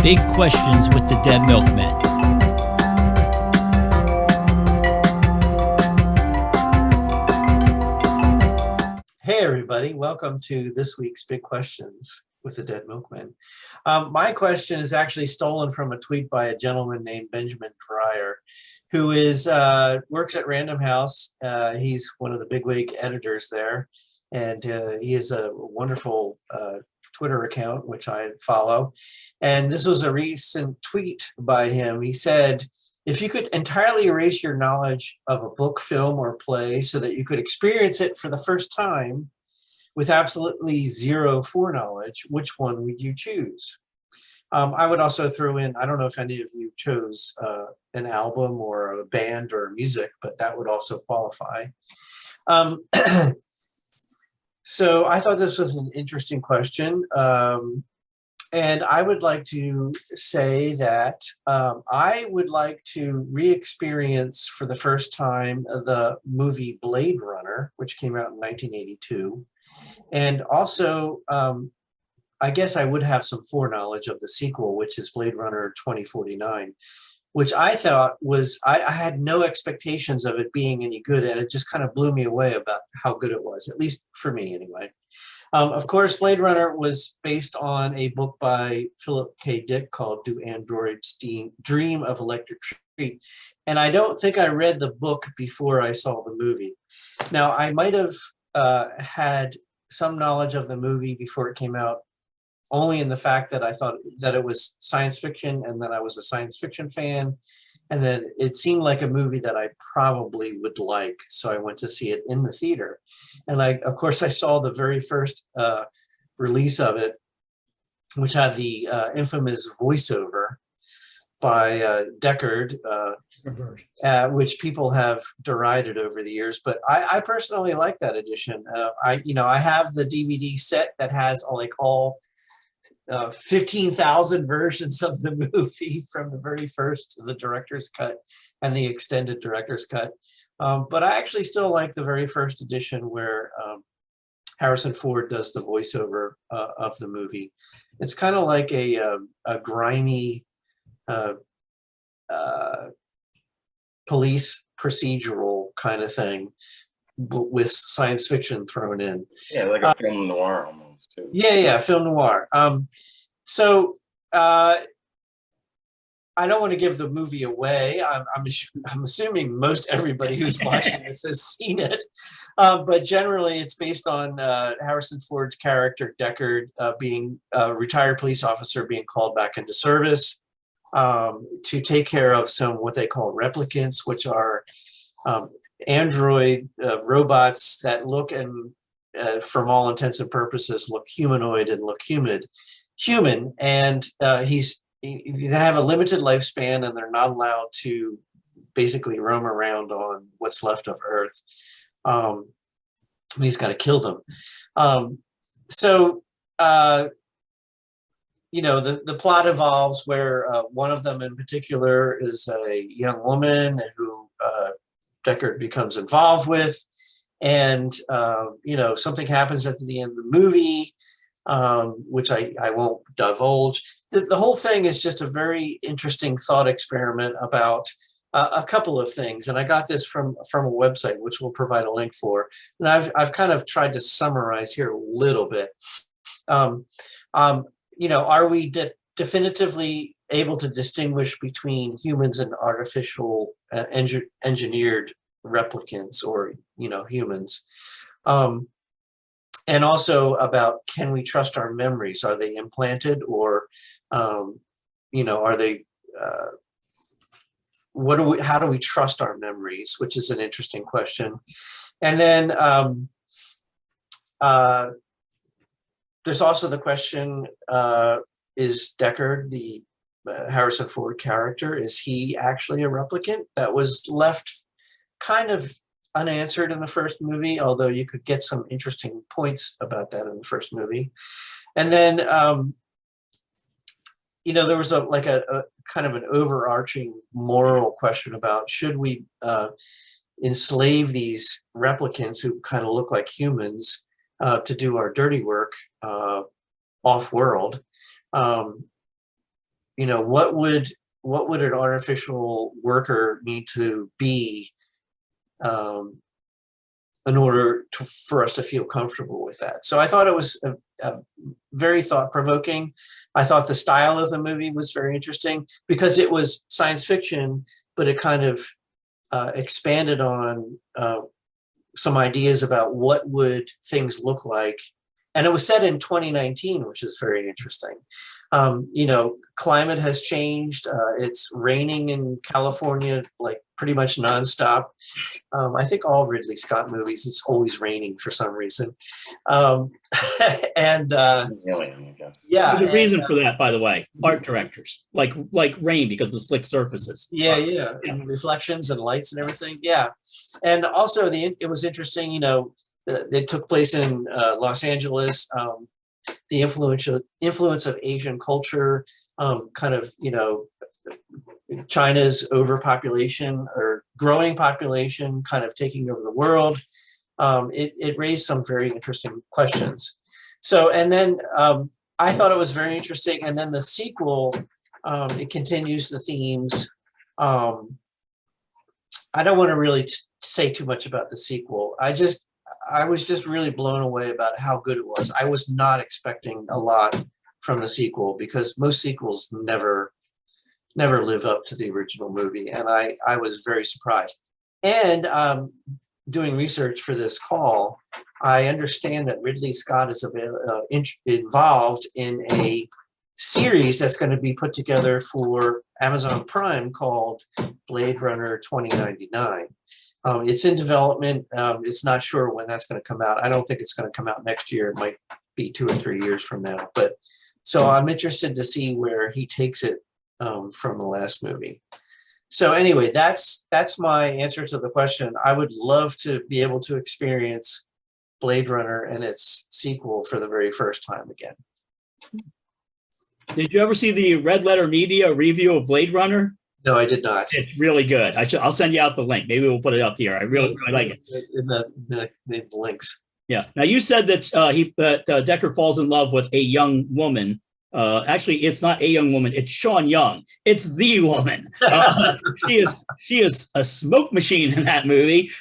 Big Questions with the Dead Milkmen. Hey everybody, welcome to this week's Big Questions with the Dead Milkmen. My question is actually stolen from a tweet by a gentleman named Benjamin Dreyer, who works at Random House. He's one of the bigwig editors there, and he has a wonderful Twitter account, which I follow. And this was a recent tweet by him. He said, if you could entirely erase your knowledge of a book, film, or play so that you could experience it for the first time with absolutely zero foreknowledge, which one would you choose? I would also throw in, I don't know if any of you chose an album or a band or music, but that would also qualify. So I thought this was an interesting question. And I would like to say that I would like to re-experience for the first time the movie Blade Runner, which came out in 1982. And also, I guess I would have some foreknowledge of the sequel, which is Blade Runner 2049, which I thought was, I had no expectations of it being any good, and it just kind of blew me away about how good it was, at least for me anyway. Of course, Blade Runner was based on a book by Philip K. Dick called Do Androids Dream of Electric Sheep? And I don't think I read the book before I saw the movie. Now, I might have had some knowledge of the movie before it came out, only in the fact that I thought that it was science fiction and that I was a science fiction fan. And then it seemed like a movie that I probably would like. So I went to see it in the theater. And of course, I saw the very first release of it, which had the infamous voiceover by Deckard, which people have derided over the years. But I personally like that edition. I have the DVD set that has all 15,000 versions of the movie from the very first to the director's cut and the extended director's cut. But I actually still like the very first edition where Harrison Ford does the voiceover of the movie. It's kind of like a grimy police procedural kind of thing, but with science fiction thrown in. Yeah, like a film noir almost. Too. Yeah, film noir. So I don't want to give the movie away. I'm assuming most everybody who's watching this has seen it, but generally it's based on Harrison Ford's character Deckard being a retired police officer being called back into service to take care of some what they call replicants, which are android robots that look and from all intents and purposes look humanoid and look human, and they have a limited lifespan and they're not allowed to basically roam around on what's left of Earth. He's got to kill them. The plot evolves where one of them in particular is a young woman who Deckard becomes involved with. And, something happens at the end of the movie, which I won't divulge. The whole thing is just a very interesting thought experiment about a couple of things. And I got this from a website, which we'll provide a link for. And I've kind of tried to summarize here a little bit. Are we definitively able to distinguish between humans and artificial engineered replicants or humans, and also about, can we trust our memories? Are they implanted, or are they how do we trust our memories, which is an interesting question. And then there's also the question, is Deckard, the Harrison Ford character, is he actually a replicant? That was left kind of unanswered in the first movie, although you could get some interesting points about that in the first movie. And then, there was a kind of an overarching moral question about, should we enslave these replicants who kind of look like humans to do our dirty work off-world? what would an artificial worker need to be in order for us to feel comfortable with that. So I thought it was a very thought-provoking. I thought the style of the movie was very interesting because it was science fiction, but it kind of expanded on some ideas about what would things look like. And it was set in 2019, which is very interesting. Climate has changed. It's raining in California, like pretty much nonstop. I think all Ridley Scott movies, it's always raining for some reason. And Alien, I guess. yeah, There's a reason for that, by the way. Art directors like rain because of slick surfaces. yeah, and reflections and lights and everything. Yeah, and also it was interesting. It took place in Los Angeles. The influence of Asian culture, China's overpopulation or growing population kind of taking over the world. It raised some very interesting questions. So, and then I thought it was very interesting. And then the sequel, it continues the themes. I don't want to really say too much about the sequel. I was just really blown away about how good it was. I was not expecting a lot from the sequel because most sequels never live up to the original movie. And I was very surprised. And doing research for this call, I understand that Ridley Scott is involved in a series that's going to be put together for Amazon Prime called Blade Runner 2099. It's in development. It's not sure when that's going to come out. I don't think it's going to come out next year. It might be 2 or 3 years from now. But so I'm interested to see where he takes it from the last movie. So anyway, that's my answer to the question. I would love to be able to experience Blade Runner and its sequel for the very first time again. Did you ever see the Red Letter Media review of Blade Runner? No, I did not. It's really good. I'll send you out the link. Maybe we'll put it up here. I really like it. In the links. Yeah. Now you said that Decker falls in love with a young woman. Actually, it's not a young woman. It's Sean Young. It's the woman. She is a smoke machine in that movie.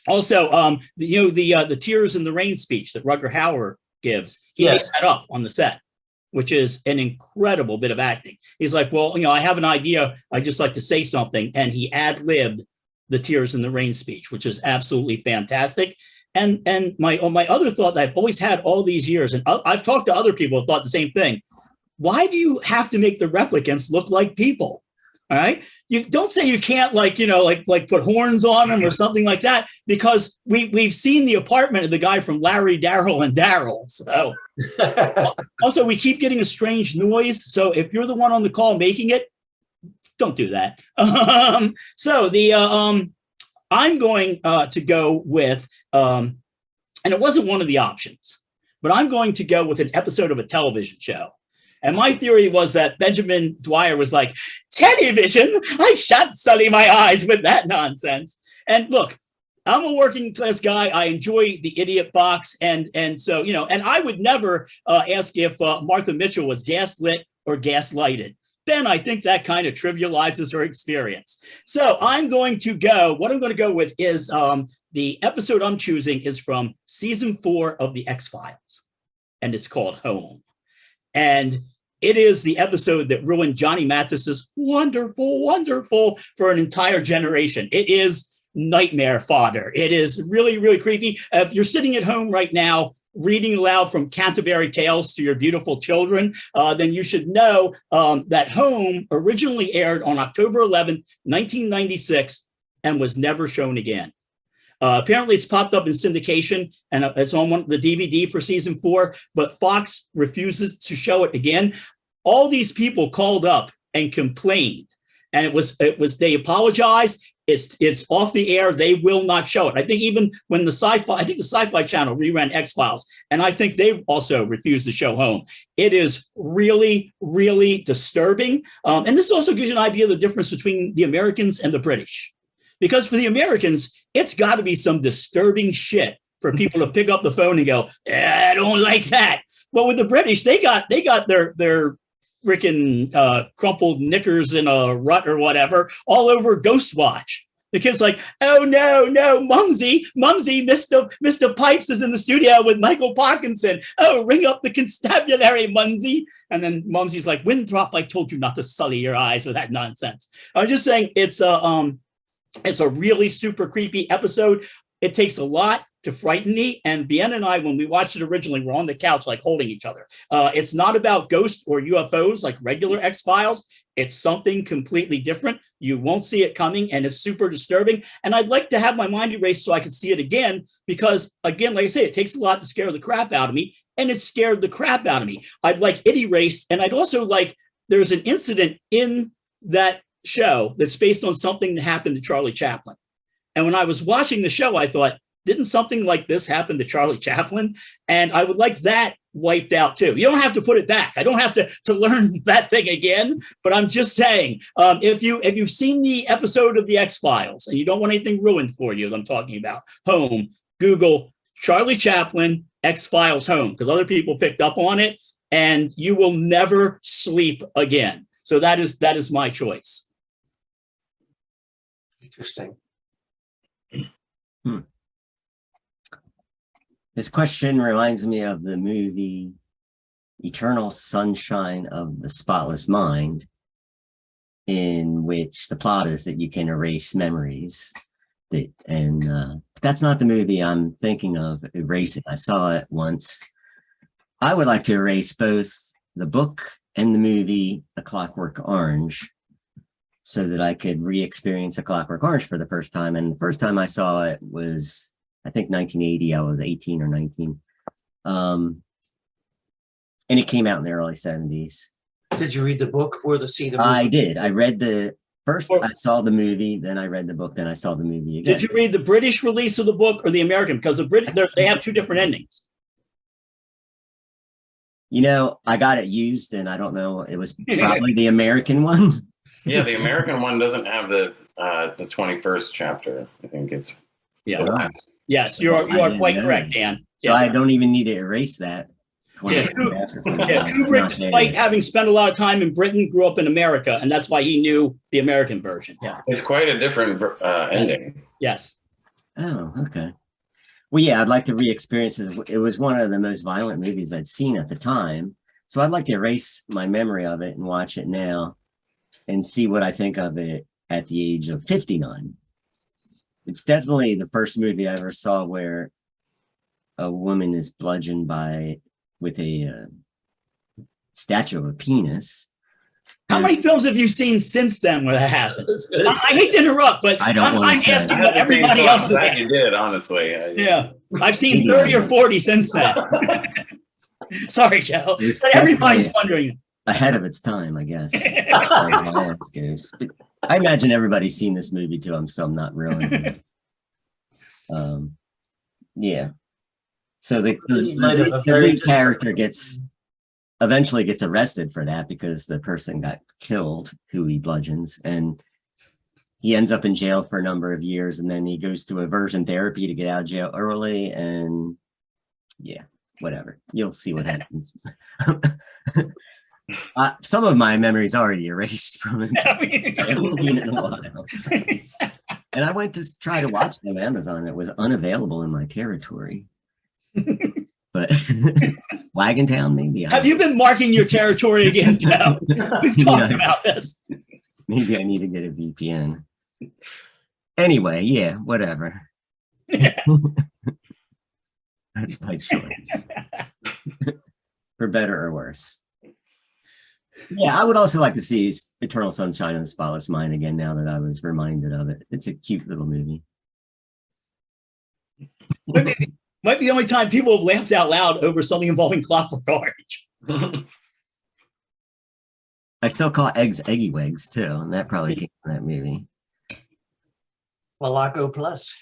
Also, the Tears in the Rain speech that Rutger Hauer gives. He made that up on the set, which is an incredible bit of acting. He's like, well, I have an idea. I just like to say something. And he ad-libbed the Tears in the Rain speech, which is absolutely fantastic. And my other thought that I've always had all these years, and I've talked to other people who thought the same thing. Why do you have to make the replicants look like people? All right. You don't say you can't like put horns on them or something like that, because we've seen the apartment of the guy from Larry, Daryl, and Daryl. So also we keep getting a strange noise. So if you're the one on the call making it, don't do that. I'm going to go with, and it wasn't one of the options, but I'm going to go with an episode of a television show. And my theory was that Benjamin Dwyer was like, television? I shan't sully my eyes with that nonsense. And look, I'm a working class guy. I enjoy the Idiot Box. And so, and I would never ask if Martha Mitchell was gaslit or gaslighted. Then I think that kind of trivializes her experience. So what I'm going to go with is the episode I'm choosing is from season 4 of the X-Files, and it's called Home. And it is the episode that ruined Johnny Mathis's wonderful for an entire generation. It is nightmare fodder. It is really, really creepy. If you're sitting at home right now, reading aloud from Canterbury Tales to your beautiful children, then you should know that Home originally aired on October 11th, 1996, and was never shown again. Apparently, it's popped up in syndication, and it's on the DVD for season 4, but Fox refuses to show it again. All these people called up and complained, and it was they apologized. It's off the air. They will not show it. I think even when the Sci-Fi Channel reran X-Files, and I think they've also refused to show Home. It is really, really disturbing. And this also gives you an idea of the difference between the Americans and the British. Because for the Americans, it's got to be some disturbing shit for people to pick up the phone and go, I don't like that. But with the British, they got their freaking crumpled knickers in a rut or whatever, all over Ghostwatch. The kid's like, oh, no, Mumsy, Mr. Pipes is in the studio with Michael Parkinson. Oh, ring up the constabulary, Mumsy. And then Mumsy's like, Winthrop, I told you not to sully your eyes with that nonsense. I'm just saying it's a really super creepy episode. It takes a lot to frighten me. And Vienna and I, when we watched it originally, were on the couch, like holding each other. It's not about ghosts or UFOs like regular X-Files. It's something completely different. You won't see it coming, and it's super disturbing. And I'd like to have my mind erased so I could see it again, because, again, like I say, it takes a lot to scare the crap out of me, and it scared the crap out of me. I'd like it erased, and I'd also like, there's an incident in that show that's based on something that happened to Charlie Chaplin. And when I was watching the show, I thought, didn't something like this happen to Charlie Chaplin? And I would like that wiped out too. You don't have to put it back. I don't have to learn that thing again, but I'm just saying, if you've seen the episode of the X-Files and you don't want anything ruined for you, that I'm talking about, home, Google Charlie Chaplin, X-Files home, because other people picked up on it, and you will never sleep again. So that is my choice. Interesting. This question reminds me of the movie Eternal Sunshine of the Spotless Mind, in which the plot is that you can erase memories. That's not the movie I'm thinking of erasing. I saw it once. I would like to erase both the book and the movie A Clockwork Orange, so that I could re-experience A Clockwork Orange for the first time. And the first time I saw it was, I think, 1980. I was 18 or 19. And it came out in the early 70s. Did you read the book or see the movie? I did. I read the first, I saw the movie, then I read the book, then I saw the movie again. Did you read the British release of the book or the American? Because the British, they have two different endings. You know, I got it used, and I don't know, it was probably the American one. Yeah, the American one doesn't have the 21st chapter. I think it's Yeah. the last. Yes, you are quite correct, Dan. So Yeah. I don't even need to erase that. Yeah, Kubrick, despite having spent a lot of time in Britain, grew up in America, and that's why he knew the American version. Yeah. It's quite a different ending. Yes. Oh, okay. Well, yeah, I'd like to re-experience it. It was one of the most violent movies I'd seen at the time. So I'd like to erase my memory of it and watch it now and see what I think of it at the age of 59. It's definitely the first movie I ever saw where a woman is bludgeoned with a statue of a penis. How many films have you seen since then where that happened? I hate to interrupt, but I'm asking what everybody else is asking. You did, honestly. Yeah, I've seen 30 or 40 since then. Sorry, Joe, but everybody's wondering. Ahead of its time, I guess. I imagine everybody's seen this movie too, so I'm not really. Yeah. So the lead character eventually gets arrested for that because the person got killed who he bludgeons, and he ends up in jail for a number of years, and then he goes to aversion therapy to get out of jail early, and yeah, whatever. You'll see what happens. Some of my memories already erased from it. I haven't seen it in a while. And I went to try to watch it on Amazon. It was unavailable in my territory. But Wagontown, maybe. Have you been marking your territory again, Joe? We've talked about this. Maybe I need to get a VPN. Anyway, yeah, whatever. Yeah. That's my choice. For better or worse. Yeah, I would also like to see Eternal Sunshine of the Spotless Mind again now that I was reminded of it. It's a cute little movie. Might be the only time people have laughed out loud over something involving Clockwork Orange. I still call eggs Eggy Wigs too, and that probably came from that movie. Malaco Plus.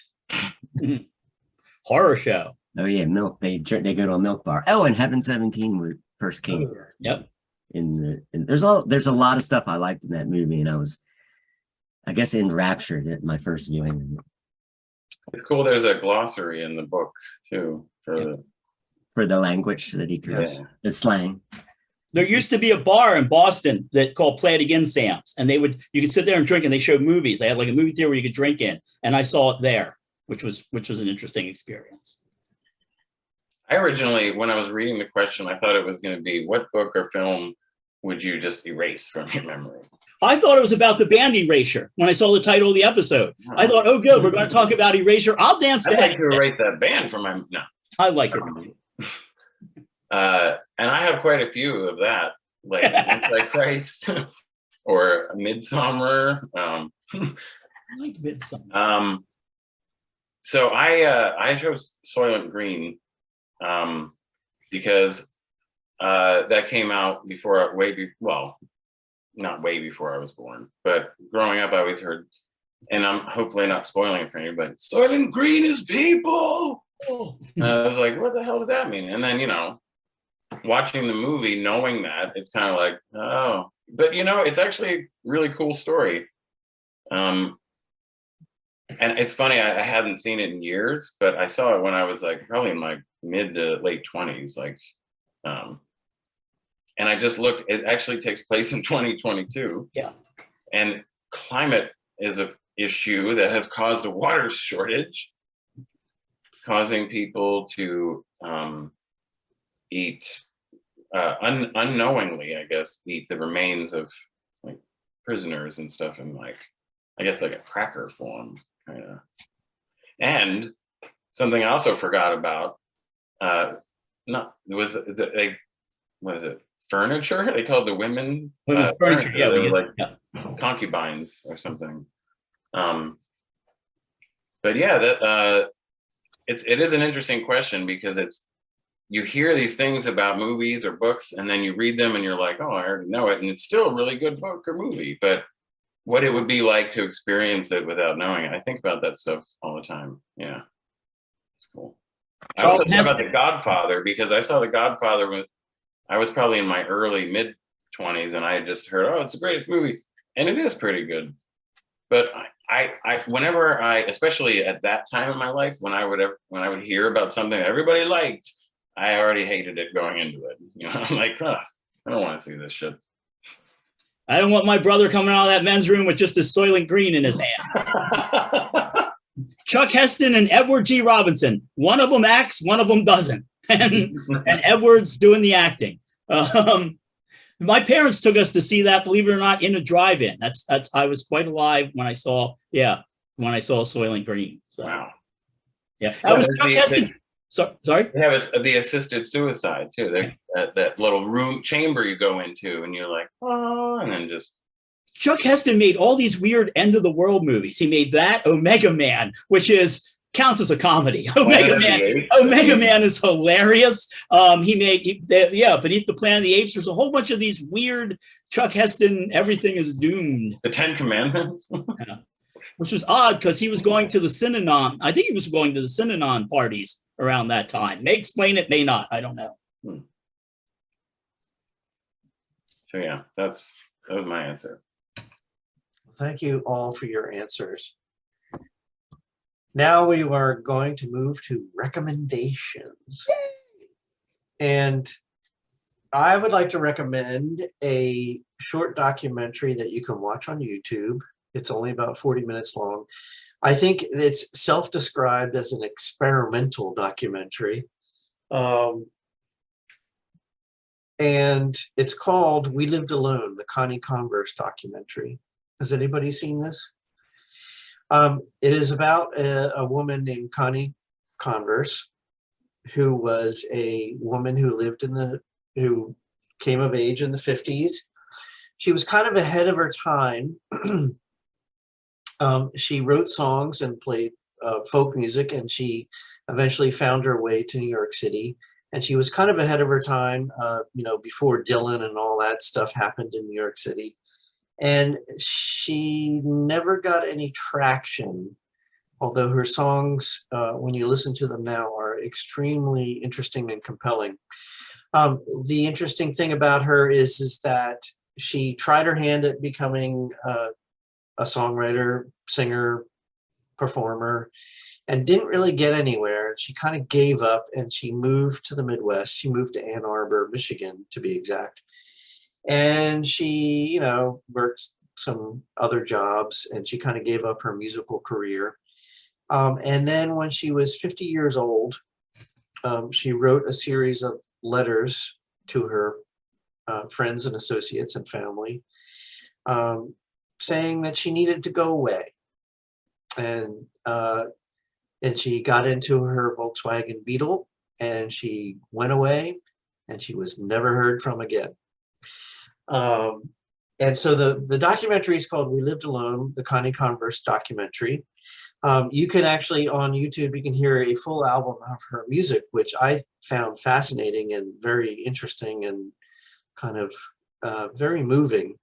Horror show. Oh yeah, milk. They go to a milk bar. Oh, and Heaven 17 first came. Yep. There's a lot of stuff I liked in that movie, and I was, I guess, enraptured at my first viewing. It's cool. There's a glossary in the book too for the language that he creates, the slang. There used to be a bar in Boston that called Play It Again Sam's, and you could sit there and drink, and they showed movies. They had like a movie theater where you could drink in, and I saw it there, which was an interesting experience. I originally, when I was reading the question, I thought it was going to be, what book or film would you just erase from your memory? I thought it was about the band Erasure when I saw the title of the episode. I thought, oh, good, we're going to talk about Erasure. I'll dance to I'd like to erase that band from my, no. I like it. And I have quite a few of that, like Antichrist or Midsummer. I like Midsummer. So I chose Soylent Green because that came out before, well, not way before I was born, but growing up, I always heard, and I'm hopefully not spoiling it for anybody, Soylent Green is people. I was like, what the hell does that mean? And then, watching the movie, knowing that, it's kind of like, oh, but it's actually a really cool story. And it's funny, I hadn't seen it in years, but I saw it when I was like probably in my mid to late 20s, and I just looked, it actually takes place in 2022. Yeah. And climate is an issue that has caused a water shortage, causing people to eat, unknowingly, I guess, eat the remains of like prisoners and stuff in like, I guess like a cracker form, kind of. And something I also forgot about, what is it? Furniture? They called the women furniture. Yeah, they were like concubines or something. But yeah, that it is an interesting question because you hear these things about movies or books, and then you read them and you're like, oh, I already know it, and it's still a really good book or movie. But what it would be like to experience it without knowing it, I think about that stuff all the time. Yeah, it's cool. I also think about The Godfather because I saw The Godfather when I was probably in my early mid 20s, and I had just heard, oh, it's the greatest movie, and it is pretty good. But whenever especially at that time in my life, when I would hear about something that everybody liked, I already hated it going into it. I'm like, I don't want to see this shit. I don't want my brother coming out of that men's room with just a Soylent Green in his hand. Chuck Heston and Edward G. Robinson. One of them acts, one of them doesn't. And Edward's doing the acting. My parents took us to see that, believe it or not, in a drive-in. That's I was quite alive when I saw Soylent Green. So, wow. Yeah. That was Chuck Heston. Sorry? They have the assisted suicide too. That little room chamber you go into and you're like, oh, and then just. Chuck Heston made all these weird end of the world movies. He made that Omega Man, which counts as a comedy. Omega Man is hilarious. He made Beneath the Planet of the Apes. There's a whole bunch of these weird Chuck Heston. Everything is doomed. The Ten Commandments. Yeah. Which was odd because he was going to the Synanon. I think he was going to the Synanon parties around that time. May explain it, may not. I don't know. So yeah, that was my answer. Thank you all for your answers. Now we are going to move to recommendations. And I would like to recommend a short documentary that you can watch on YouTube. It's only about 40 minutes long. I think it's self-described as an experimental documentary. And it's called We Lived Alone, the Connie Converse documentary. Has anybody seen this? It is about a woman named Connie Converse, who was a woman who who came of age in the 50s. She was kind of ahead of her time. She wrote songs and played folk music, and she eventually found her way to New York City. And she was kind of ahead of her time, before Dylan and all that stuff happened in New York City. And she never got any traction, although her songs, when you listen to them now, are extremely interesting and compelling. The interesting thing about her is that she tried her hand at becoming a songwriter, singer, performer, and didn't really get anywhere. She kind of gave up and she moved to the Midwest. She moved to Ann Arbor, Michigan, to be exact. And she, worked some other jobs, and she kind of gave up her musical career. And then when she was 50 years old, she wrote a series of letters to her friends and associates and family, saying that she needed to go away. And she got into her Volkswagen Beetle, and she went away, and she was never heard from again. And so the documentary is called We Lived Alone, the Connie Converse documentary. You can actually, on YouTube, you can hear a full album of her music, which I found fascinating and very interesting and kind of very moving.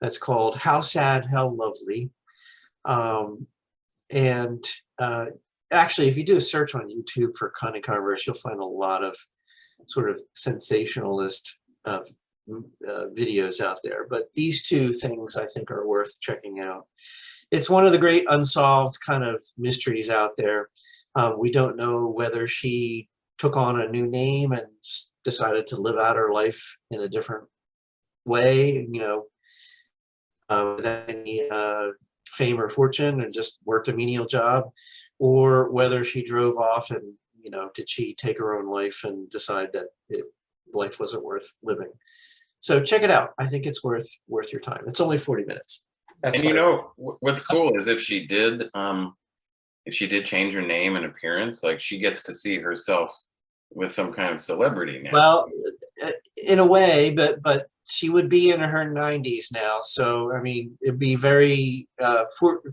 That's called How Sad, How Lovely. Actually, if you do a search on YouTube for Connie Converse, you'll find a lot of sort of sensationalist videos out there. But these two things I think are worth checking out. It's one of the great unsolved kind of mysteries out there. We don't know whether she took on a new name and decided to live out her life in a different way, without any fame or fortune, and just worked a menial job, or whether she drove off and, did she take her own life and decide that life wasn't worth living. So check it out. I think it's worth your time. It's only 40 minutes. That's and what's cool is if she did change her name and appearance, like she gets to see herself with some kind of celebrity now. Well, in a way, but she would be in her 90s now. So, I mean, it'd be very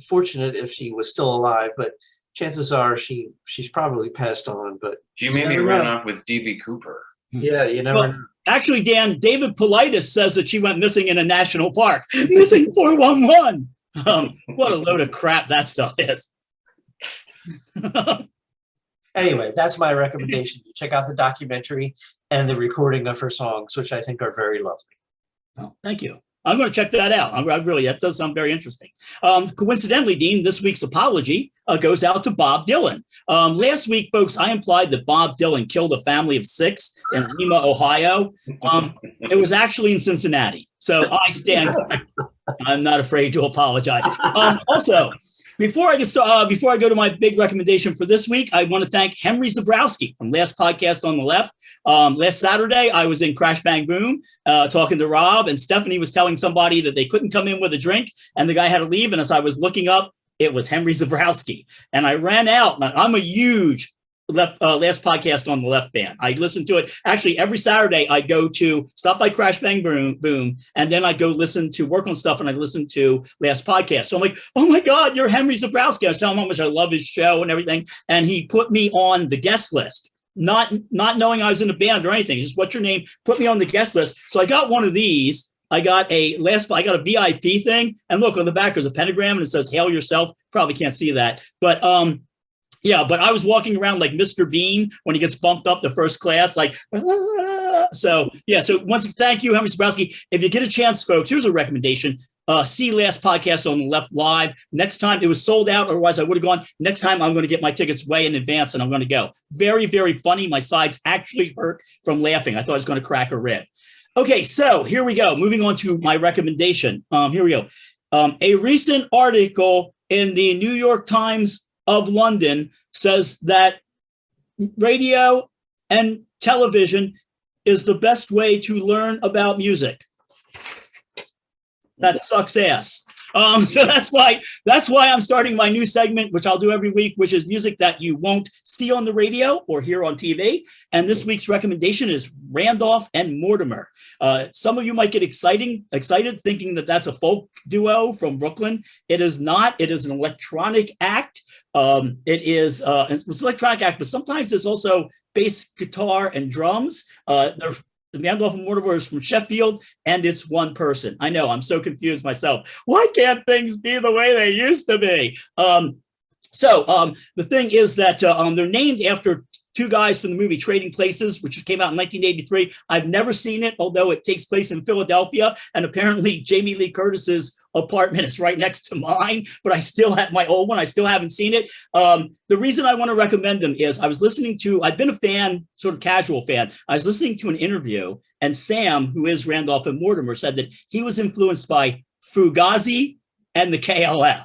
fortunate if she was still alive, but chances are she's probably passed on. But she maybe ran off with D.B. Cooper. Yeah, you never know. Actually, Dan, David Politis says that she went missing in a national park. Missing 411. What a load of crap that stuff is. Anyway, that's my recommendation. You check out the documentary and the recording of her songs, which I think are very lovely. Oh, thank you. I'm going to check that out. That does sound very interesting. Coincidentally, Dean, this week's apology goes out to Bob Dylan. Last week, folks, I implied that Bob Dylan killed a family of 6 in Lima, Ohio. It was actually in Cincinnati. So I stand. I'm not afraid to apologize. Also, before I go to my big recommendation for this week, I want to thank Henry Zabrowski from Last Podcast on the Left. Last Saturday, I was in Crash Bang Boom talking to Rob, and Stephanie was telling somebody that they couldn't come in with a drink, and the guy had to leave. And as I was looking up, it was Henry Zabrowski. And I ran out. I'm a huge Last Podcast on the Left fan. I listen to it. Actually, every Saturday I go to stop by Crash Bang Boom, and then I go work on stuff, and I listen to Last Podcast. So I'm like, oh my God, you're Henry Zabrowski. I was telling him how much I love his show and everything. And he put me on the guest list, not knowing I was in a band or anything. Just what's your name? Put me on the guest list. So I got one of these. I got a VIP thing. And look, on the back, there's a pentagram and it says, "Hail yourself." Probably can't see that. But yeah, but I was walking around like Mr. Bean when he gets bumped up to first class, like, So thank you, Henry Zabrowski. If you get a chance, folks, here's a recommendation. See Last Podcast on the Left live. Next time, it was sold out, otherwise I would have gone. Next time, I'm going to get my tickets way in advance, and I'm going to go. Very, very funny. My sides actually hurt from laughing. I thought I was going to crack a rib. Okay, so here we go. Moving on to my recommendation. Here we go. A recent article in the New York Times of London says that radio and television is the best way to learn about music. That sucks ass. So that's why I'm starting my new segment, which I'll do every week, which is music that you won't see on the radio or hear on TV. And this week's recommendation is Randolph and Mortimer. Some of you might get excited thinking that that's a folk duo from Brooklyn. It is not. It is an electronic act. It's an electronic act, but sometimes it's also bass guitar and drums. The Randolph and Mortimer is from Sheffield, and it's one person. I know, I'm so confused myself. Why can't things be the way they used to be? The thing is that they're named after two guys from the movie Trading Places, which came out in 1983. I've never seen it, although it takes place in Philadelphia, and apparently Jamie Lee Curtis's apartment is right next to mine, but I still have my old one. I still haven't seen it. The reason I want to recommend them is I've been a fan, sort of casual fan. I was listening to an interview, and Sam, who is Randolph and Mortimer, said that he was influenced by Fugazi and the KLF.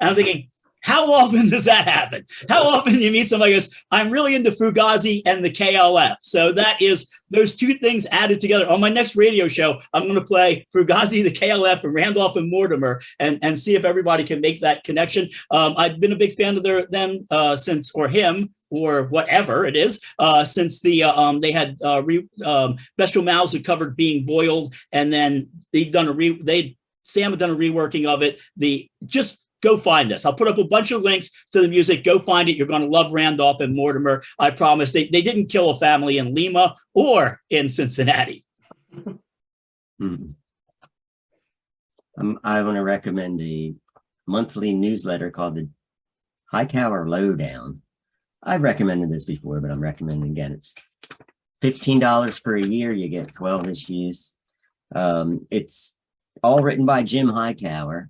And I'm thinking, how often does that happen? How often you meet somebody who goes, I'm really into Fugazi and the KLF. So that is those two things added together. On my next radio show, I'm going to play Fugazi, the KLF, and Randolph and Mortimer, and see if everybody can make that connection. I've been a big fan of them since, or him, or whatever it is, since they had Bestial Mouths had covered Being Boiled, and then Sam had done a reworking of it. Just go find this. I'll put up a bunch of links to the music. Go find it. You're going to love Randolph and Mortimer. I promise. They didn't kill a family in Lima or in Cincinnati. I want to recommend a monthly newsletter called the Hightower Lowdown. I've recommended this before, but I'm recommending again. It's $15 for a year. You get 12 issues. It's all written by Jim Hightower.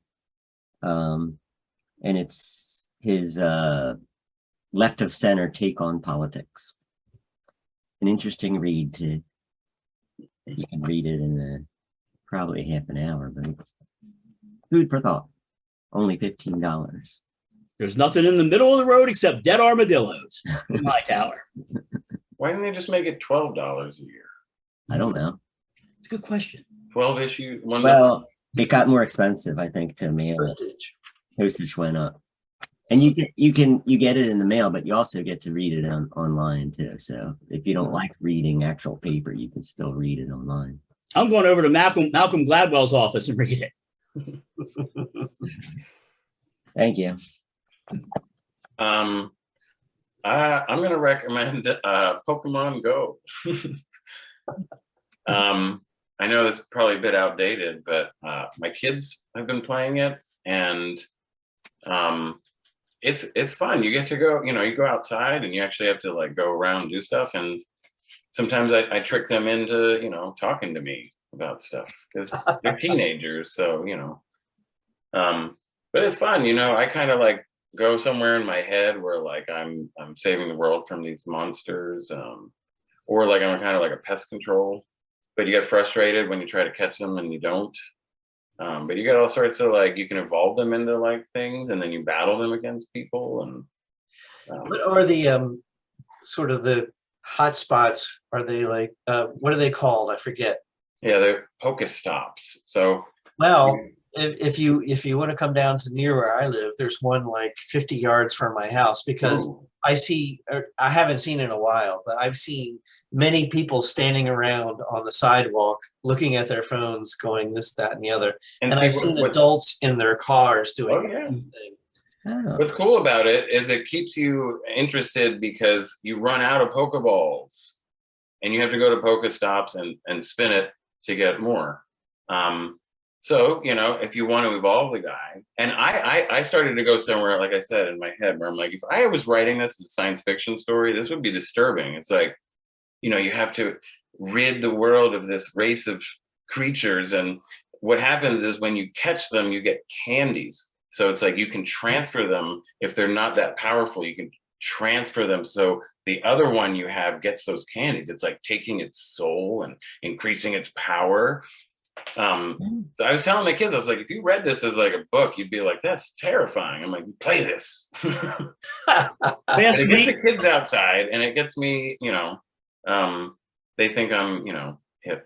And it's his left of center take on politics. An interesting read you can read it in probably half an hour, but it's food for thought. Only $15. There's nothing in the middle of the road except dead armadillos in Hightower. Why didn't they just make it $12 a year? I don't know. It's a good question. 12 issues. Well, it got more expensive, I think, to mail. Postage went up, and you get it in the mail, but you also get to read it online too. So if you don't like reading actual paper, you can still read it online. I'm going over to Malcolm Gladwell's office and read it. Thank you. I'm going to recommend Pokemon Go. I know it's probably a bit outdated, but my kids have been playing it, and it's fun. You get to go, you go outside and you actually have to like go around and do stuff. And sometimes I trick them into, talking to me about stuff because they're teenagers. So, but it's fun. I kind of like go somewhere in my head where like I'm saving the world from these monsters, or like I'm kind of like a pest control, but you get frustrated when you try to catch them and you don't. But you get all sorts of like, you can evolve them into like things, and then you battle them against people. And what are the sort of the hot spots? Are they like what are they called? I forget. Yeah, they're Pokestops. So well, if you want to come down to near where I live, there's one like 50 yards from my house, because I haven't seen it in a while, but I've seen many people standing around on the sidewalk looking at their phones going this, that, and the other. And I've seen adults in their cars doing the same thing. Oh. What's cool about it is it keeps you interested because you run out of Pokeballs and you have to go to Pokestops and spin it to get more. So, if you want to evolve the guy, and I started to go somewhere, like I said, in my head, where I'm like, if I was writing this as a science fiction story, this would be disturbing. It's like, you have to rid the world of this race of creatures. And what happens is when you catch them, you get candies. So it's like you can transfer them. If they're not that powerful, you can transfer them. So the other one you have gets those candies. It's like taking its soul and increasing its power. So I was telling my kids, I was like, if you read this as like a book, you'd be like, that's terrifying. I'm like, play this. It gets the kids outside, and it gets me, they think I'm, hip.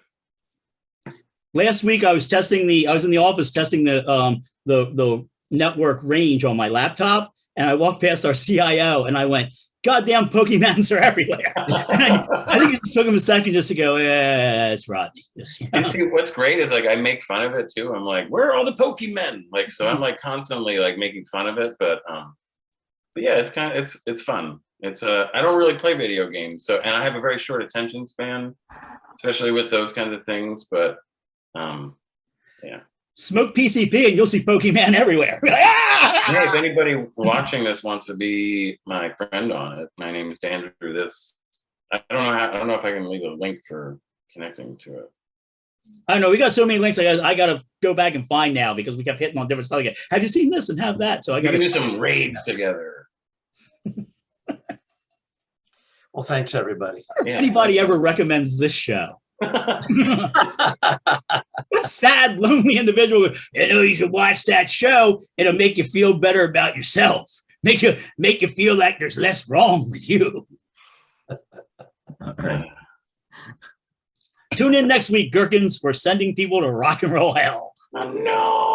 Last week I was in the office testing the network range on my laptop, and I walked past our CIO and I went, goddamn Pokemons are everywhere. I think it took him a second just to go, yeah, it's Rodney. And see, what's great is like I make fun of it too. I'm like, where are all the Pokemon? Like, so I'm like constantly like making fun of it, but yeah, it's fun. It's I don't really play video games, so, and I have a very short attention span, especially with those kinds of things. But yeah. Smoke PCP and you'll see Pokemon everywhere. Hey, if anybody watching this wants to be my friend on it, my name is Dan Drew This. I don't know if I can leave a link for connecting to it. I don't know. We got so many links. I got to go back and find now because we kept hitting on different stuff again. Have you seen this and have that? So I We got can to do some raids together. Well, thanks everybody. Yeah. Anybody ever recommends this show? A sad, lonely individual. You should watch that show. It'll make you feel better about yourself. Make you feel like there's less wrong with you. All right. Tune in next week, Gherkins. We're sending people to rock and roll hell. Oh, no.